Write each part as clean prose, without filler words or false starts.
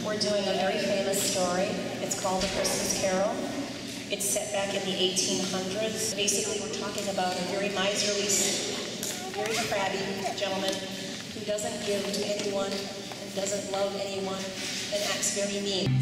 We're doing a very famous story. It's called A Christmas Carol. It's set back in the 1800s. Basically, we're talking about a very miserly, very crabby gentleman who doesn't give to anyone and doesn't love anyone and acts very mean.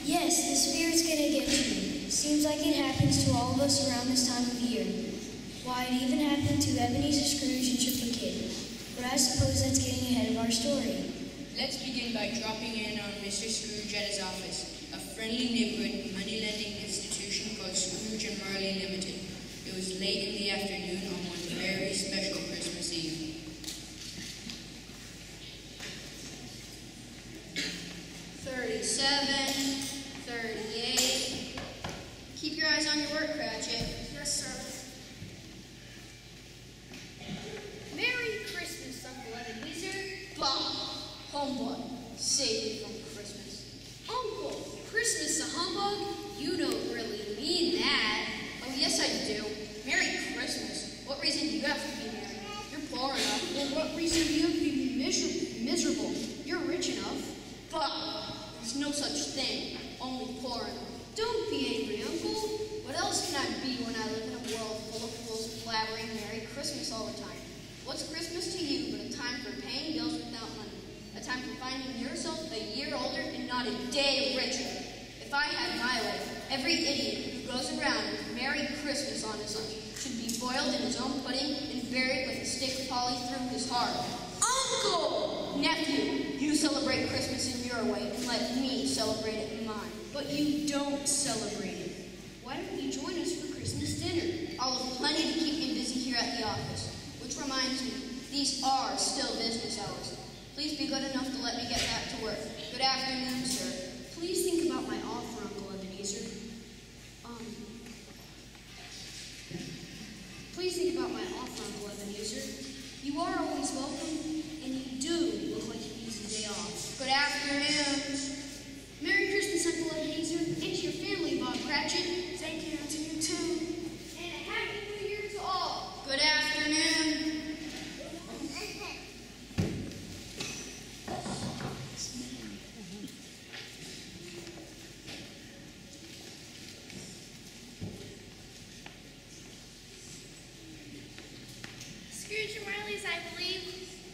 Yes, the spirit's gonna get you. Seems like it happens to all of us around this time of year. Why, it even happened to Ebenezer Scrooge and Trip the Kid. But I suppose that's getting ahead of our story. Let's begin by dropping in on Mr. Scrooge at his office, a friendly neighborhood money-lending institution called Scrooge and Marley Limited. It was late in the afternoon on one very special Christmas Eve. 37, 38. Keep your eyes on your work, Cratchit. Yes, sir. Merry Christmas, Uncle Ebenezer. Bah! Humbug. Save me from Christmas. Uncle, Christmas a humbug? You don't really mean that. Oh, yes, I do. Merry Christmas. What reason do you have to be merry? You're poor enough. Well, what reason do you have to be miserable? You're rich enough. Bah! There's no such thing. Only poor enough. Don't be angry, Uncle. What else can I be when I live in a world full of fools blabbering Merry Christmas all the time? What's Christmas to you but a time for paying bills without money? A time for finding yourself a year older and not a day richer? If I had my way, every idiot who goes around with Merry Christmas on his lunch should be boiled in his own pudding and buried with a stick of holly through his heart. Uncle! Nephew, you celebrate Christmas in your way and let me celebrate it in mine. But you don't celebrate it. Why don't you join us for Christmas dinner? I'll have plenty to keep me busy here at the office. Which reminds me, these are still business hours. Please be good enough to let me get back to work. Good afternoon, sir. Please think about my offer, Uncle Ebenezer. Please think about my offer, Uncle Ebenezer. You are always welcome, and you do look like you need a day off. Good afternoon. Merry Christmas, Uncle Ebenezer, and to your family, Bob Cratchit. Thank you, to you too. And a Happy New Year to all. Good afternoon. Scrooge and Marley's, I believe.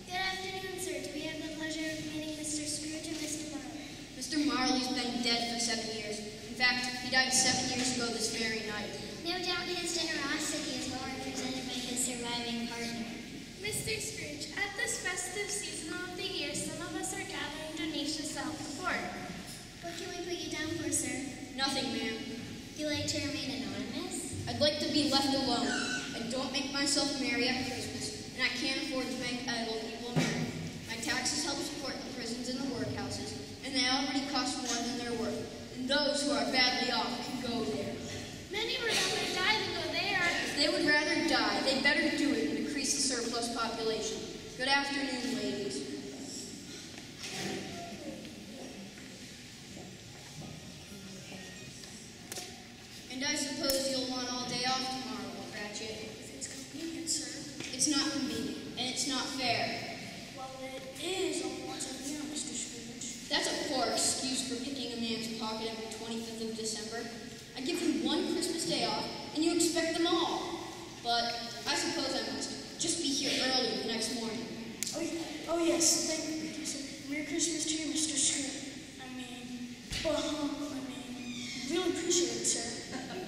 Good afternoon, sir. Do we have the pleasure of meeting Mr. Scrooge and Mr. Marley? Mr. Marley's been dead for 7 years. In fact, he died 7 years ago this very night. No doubt his generosity is well represented by his surviving partner. Mr. Scrooge, at this festive season of the year, some of us are gathering donations to help the poor. What can we put you down for, sir? Nothing, ma'am. You like to remain anonymous? I'd like to be left alone. I don't make myself merry at Christmas, and I can't afford to make idle people merry. My taxes help support the prisons and the workhouses, and they already cost more than they're worth. And those who are badly off can go there. Many would rather die than go there. If they would rather die, they better do it and increase the surplus population. Good afternoon, ladies. And I suppose you'll want all day off tomorrow, Cratchit. If it's convenient, sir. It's not convenient, and it's not fair. Well, it is only once a year, Mr. Scrooge. That's a poor excuse for picking a man's pocket every 25th of December. I give him one Christmas day off, and you expect them all. But I suppose I must just be here early the next morning. Oh yes, thank you, sir. Merry Christmas to you, Mr. Scrooge. Really appreciate it, sir.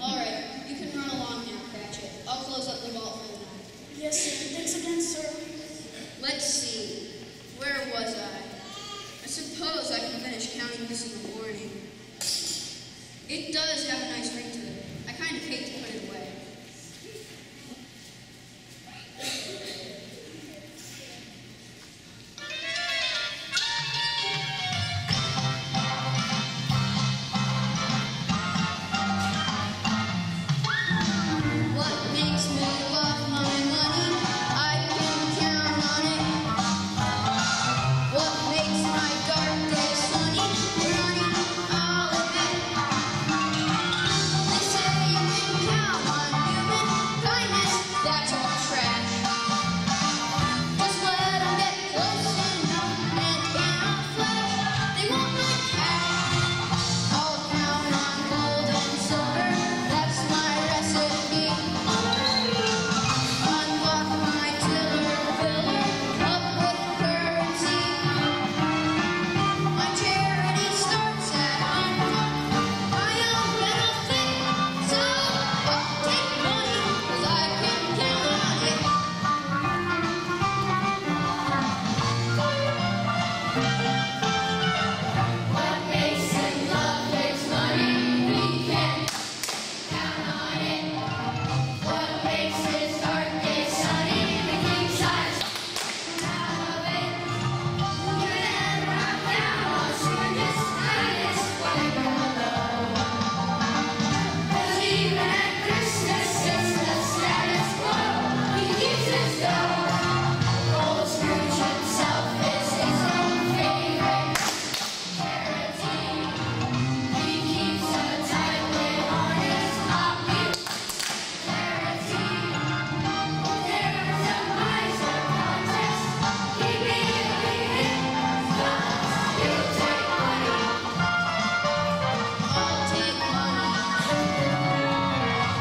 All right, you can run along now, Cratchit. I'll close up the vault for the night. Yes, sir. Thanks again, sir. Let's see. Where was I? I suppose I can finish counting this in the morning. It does have a nice ring to it. I kind of hate to put it away. What makes me love my money? I can count on it. What makes my dark days sunny? Running all of it. They say you can count on human kindness. That's all trash. Just let them get close enough and in a flash. They want my cash. I'll count on gold and silver. That's my recipe. Unlock my tiller filler up with currency. My charity starts at $1. I own benefit, so I'll take money 'cause I can count on it. What makes him love his money? We can count on it. What makes his dark days sunny? The king's eyes out of it. You never have down on Scrooge's kindness when you're low. 'Cause even at Christmas it's the status quo. He keeps his dough. Old Scrooge himself is his own favorite charity. He keeps a tight lid on his popularity. There's a miser contest. Keep it in. You take money. I'll take money.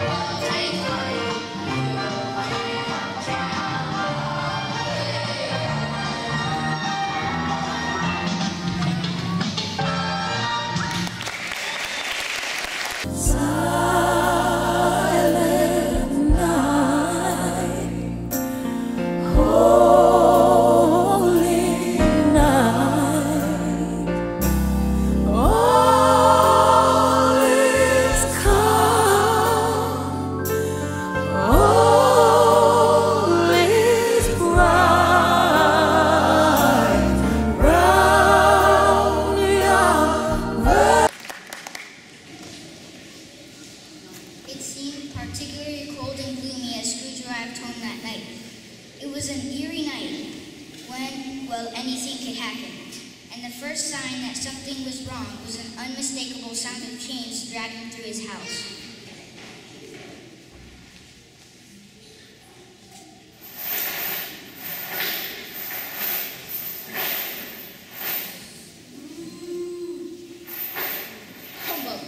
I'll take money. You can count Silent night, holy night, all is calm, all is bright, round your It seemed particularly cold and gloomy as Scrooge arrived home that night. It was an eerie night when, well, anything could happen. And the first sign that something was wrong was an unmistakable sound of chains dragging through his house. humbug.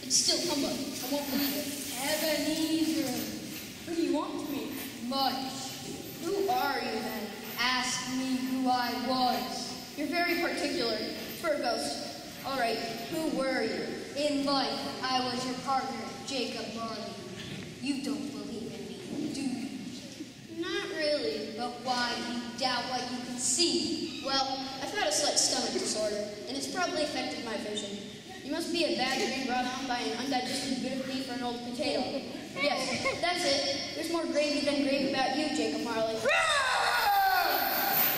It's still humbug. I won't believe it. Ebenezer, what do you want from me? Much. Who are you then? Ask me who I was. You're very particular. For a ghost. All right, who were you? In life, I was your partner, Jacob Marley. You don't believe in me, do you? Not really. But why do you doubt what you can see? Well, I've had a slight stomach disorder, and it's probably affected my vision. You must be a bad dream brought on by an undigested bit of beef or an old potato. Yes, that's it. There's more gravy than gravy about you, Jacob Marley.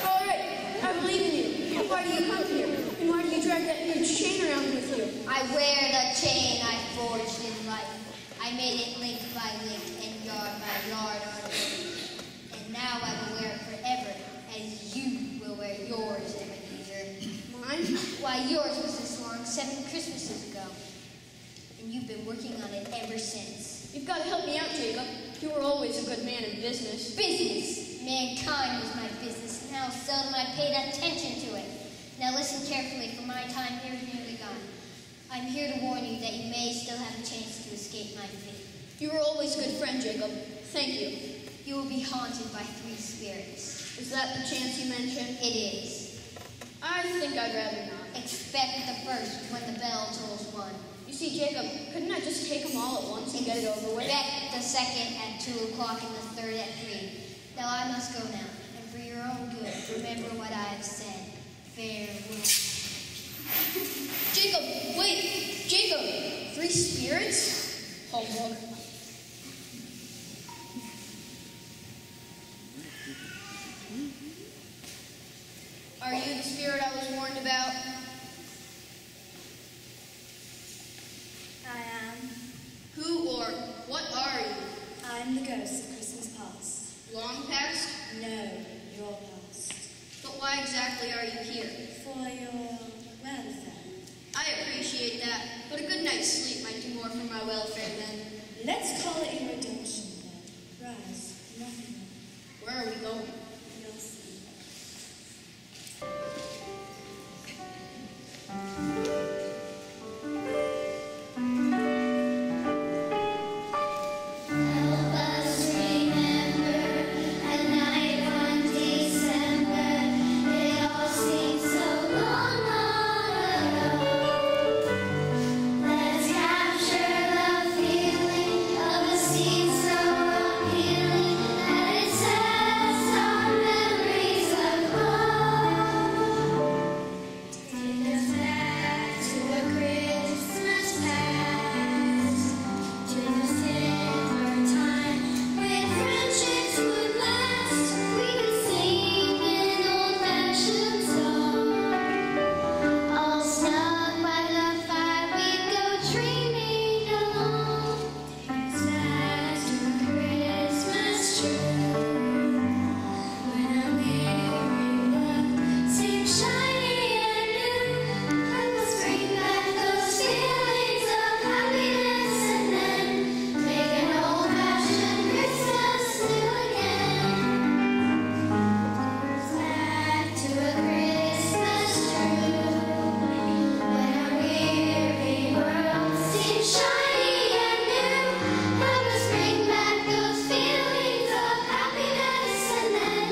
All right, I believe in you. Why do you come here? And why do you drag that huge chain around with you? I wear the chain I forged in life. I made it link by link and yard by yard on it. And now I will wear it forever, as you will wear yours, Ebenezer. Mine? Why, yours was this long 7 Christmases ago. And you've been working on it ever since. You've got to help me out, Jacob. You were always a good man in business. Business! Mankind was my business, and how seldom I paid attention to it. Now listen carefully, for my time here is nearly gone. I'm here to warn you that you may still have a chance to escape my fate. You were always a good friend, Jacob. Thank you. You will be haunted by 3 spirits. Is that the chance you mentioned? It is. I think I'd rather not. Expect the first when the bell tolls 1. You see, Jacob, couldn't I just take them all at once and get it over with? Expect the second at 2 o'clock and the third at 3. Now I must go now, and for your own good, remember what I have said. Farewell. Jacob, wait! Jacob! 3 spirits? Humbug. Are you the spirit I was warned about? I am. Who or what are you? I'm the ghost of Christmas past. Long past? No, your past. But why exactly are you here? For your welfare. I appreciate that, but a good night's sleep might do more for my welfare than... Let's call it your redemption then. Rise, nothing more. Where are we going? You'll see. Help us remember a night one December. It all seems so long ago. Let's capture the feeling of a scene so appealing that it sets our memories aglow. Take us back to a Christmas past, to the simpler time when friendships would last. We could sing an old-fashioned song, all snug by the fire. We'd go dreaming along. Take us back to a Christmas true, when a merry love seemed shiny and new. Let us bring back those feelings of happiness and then make an old-fashioned Christmas new again. Back to a Christmas true, when our weary world seems shiny and new. Let us bring back those feelings of happiness and then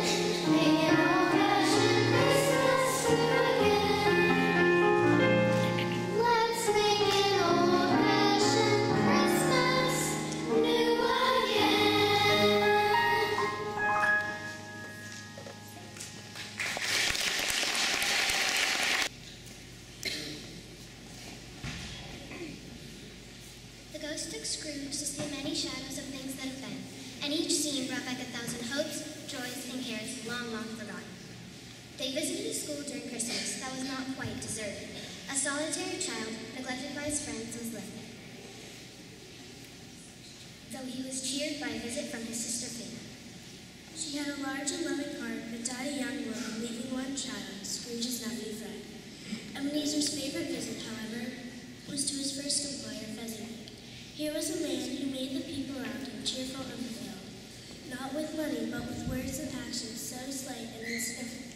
make an old-fashioned Christmas new again. Let's make an old-fashioned Christmas new again. The ghost took Scrooge to see many shadows of things that have been, and each scene brought back 1,000 hopes, joys, and cares long, long forgotten. They visited a school during Christmas that was not quite deserted. A solitary child, neglected by his friends, was left there, though he was cheered by a visit from his sister Fina. She had a large and loving heart, but died a young woman, leaving one child, Scrooge's nephew Fred. Ebenezer's favorite visit, however, was to his first employer, Fezziwig. Here was a man who made the people around him cheerful and fulfilled, not with money, but with words and actions so slight and insignificant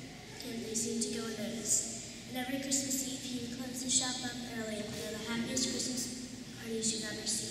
they seemed to go unnoticed. And every Christmas Eve he would close his shop up early and throw the happiest Christmas parties you've ever seen.